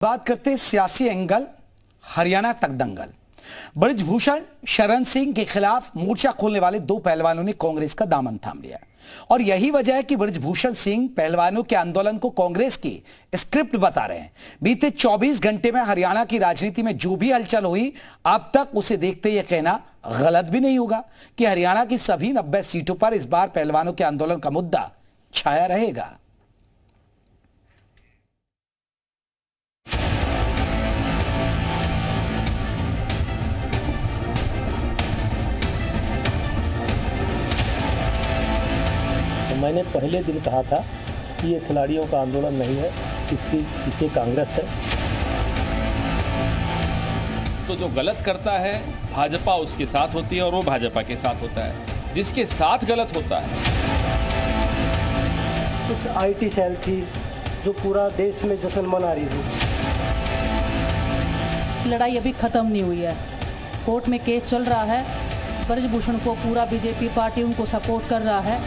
बात करते हैं सियासी एंगल। हरियाणा तक दंगल। बृजभूषण शरण सिंह के खिलाफ मोर्चा खोलने वाले दो पहलवानों ने कांग्रेस का दामन थाम लिया और यही वजह है कि बृजभूषण सिंह पहलवानों के आंदोलन को कांग्रेस की स्क्रिप्ट बता रहे हैं। बीते 24 घंटे में हरियाणा की राजनीति में जो भी हलचल हुई, अब तक उसे देखते यह कहना गलत भी नहीं होगा कि हरियाणा की सभी 90 सीटों पर इस बार पहलवानों के आंदोलन का मुद्दा छाया रहेगा। मैंने पहले दिन कहा था कि ये खिलाड़ियों का आंदोलन नहीं है, इसके पीछे कांग्रेस है। तो जो गलत करता है भाजपा उसके साथ होती है और वो भाजपा के साथ होता है। जिसके साथ गलत होता है, कुछ आईटी सेल थी जो पूरा देश में जश्न मना रही थी। लड़ाई अभी खत्म नहीं हुई है, कोर्ट में केस चल रहा है। बृजभूषण को पूरा बीजेपी पार्टी उनको सपोर्ट कर रहा है।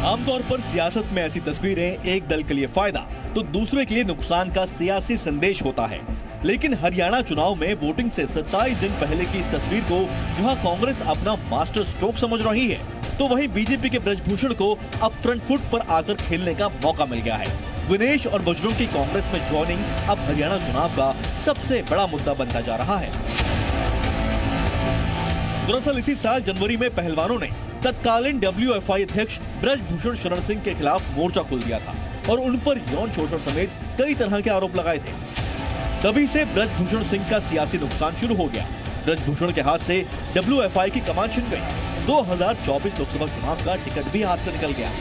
आमतौर पर सियासत में ऐसी तस्वीरें एक दल के लिए फायदा तो दूसरे के लिए नुकसान का सियासी संदेश होता है, लेकिन हरियाणा चुनाव में वोटिंग से 27 दिन पहले की इस तस्वीर को जहां कांग्रेस अपना मास्टर स्ट्रोक समझ रही है, तो वहीं बीजेपी के बृजभूषण को अब फ्रंट फुट पर आकर खेलने का मौका मिल गया है। विनेश और बजरंग की कांग्रेस में ज्वाइनिंग अब हरियाणा चुनाव का सबसे बड़ा मुद्दा बनता जा रहा है। दरअसल इसी साल जनवरी में पहलवानों ने तत्कालीन WFI अध्यक्ष बृजभूषण शरण सिंह के खिलाफ मोर्चा खोल दिया था और उन पर यौन शोषण समेत कई तरह के आरोप लगाए थे। तभी से बृजभूषण सिंह का सियासी नुकसान शुरू हो गया। बृजभूषण के हाथ से WFI की कमान छिन गई। 2024 लोकसभा चुनाव का टिकट भी हाथ से निकल गया।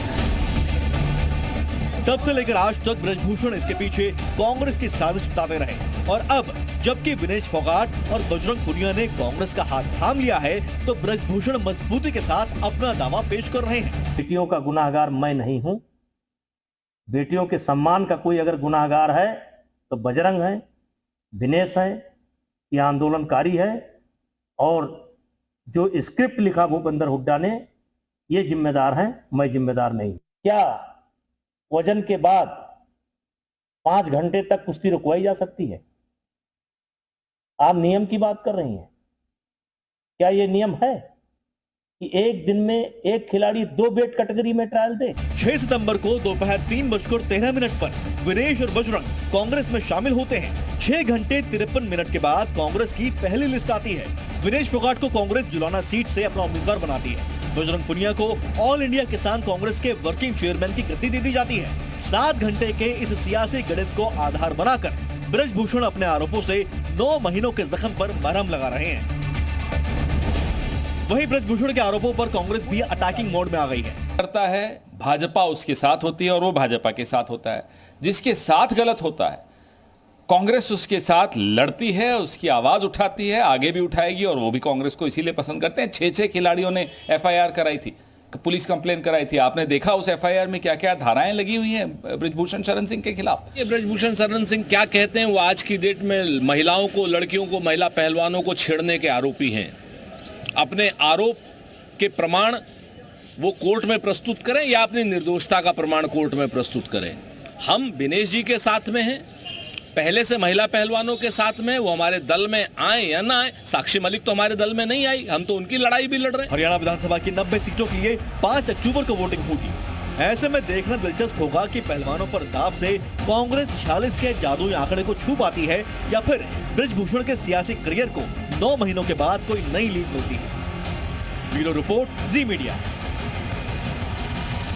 तब से लेकर आज तक बृजभूषण इसके पीछे कांग्रेस की साजिश बताते रहे और अब जबकि विनेश फोगाट और बजरंग पुनिया ने कांग्रेस का हाथ थाम लिया है, तो बृजभूषण मजबूती के साथ अपना दावा पेश कर रहे हैं। बेटियों का गुनाहगार मैं नहीं हूं। बेटियों के सम्मान का कोई अगर गुनाहगार है तो बजरंग है, विनेश है, यह आंदोलनकारी है और जो स्क्रिप्ट लिखा भूपेंद्र हुड्डा ने, ये जिम्मेदार है, मैं जिम्मेदार नहीं। क्या वजन के बाद 5 घंटे तक कुश्ती रुकवाई जा सकती है? आप नियम की बात कर रही हैं। क्या ये नियम है कि एक दिन में एक खिलाड़ी 2 वेट कैटेगरी में ट्रायल दे? 6 सितंबर को दोपहर 3:13 पर विनेश और बजरंग कांग्रेस में शामिल होते हैं। 6 घंटे 53 मिनट के बाद कांग्रेस की पहली लिस्ट आती है। विनेश फोगाट को कांग्रेस जुलाना सीट से अपना उम्मीदवार बनाती है। बजरंग पुनिया को ऑल इंडिया किसान कांग्रेस के वर्किंग चेयरमैन की गद्दी दे दी जाती है। 7 घंटे के इस सियासी गणित को आधार बनाकर बृजभूषण अपने आरोपों से 9 महीनों के जख्म पर मरहम लगा रहे हैं। वहीं बृजभूषण के आरोपों पर कांग्रेस भी अटैकिंग मोड में आ गई है। करता है भाजपा उसके साथ होती है और वो भाजपा के साथ होता है। जिसके साथ गलत होता है कांग्रेस उसके साथ लड़ती है, उसकी आवाज उठाती है, आगे भी उठाएगी और वो भी कांग्रेस को इसीलिए पसंद करते हैं। 6 खिलाड़ियों ने FIR कराई थी, पुलिस कंप्लेन कराई थी। आपने देखा उस FIR में क्या क्या धाराएं लगी हुई हैं बृजभूषण शरण सिंह के खिलाफ। ये बृजभूषण शरण सिंह क्या कहते हैं, वो आज की डेट में महिलाओं को, लड़कियों को, महिला पहलवानों को छेड़ने के आरोपी हैं। अपने आरोप के प्रमाण वो कोर्ट में प्रस्तुत करें या अपनी निर्दोषता का प्रमाण कोर्ट में प्रस्तुत करें। हम विनेश जी के साथ में हैं, पहले से महिला पहलवानों के साथ में, वो हमारे दल में आए या ना आए। साक्षी मलिक तो हमारे दल में नहीं आई, हम तो उनकी लड़ाई भी लड़ रहे हैं। हरियाणा विधानसभा की 90 सीटों के लिए 5 अक्टूबर को वोटिंग होगी। ऐसे में देखना दिलचस्प होगा कि पहलवानों पर दाव से कांग्रेस 46 के जादुई आंकड़े को छू पाती है या फिर बृजभूषण के सियासी करियर को 9 महीनों के बाद कोई नई लीड मिलती है। ब्यूरो रिपोर्ट, जी मीडिया।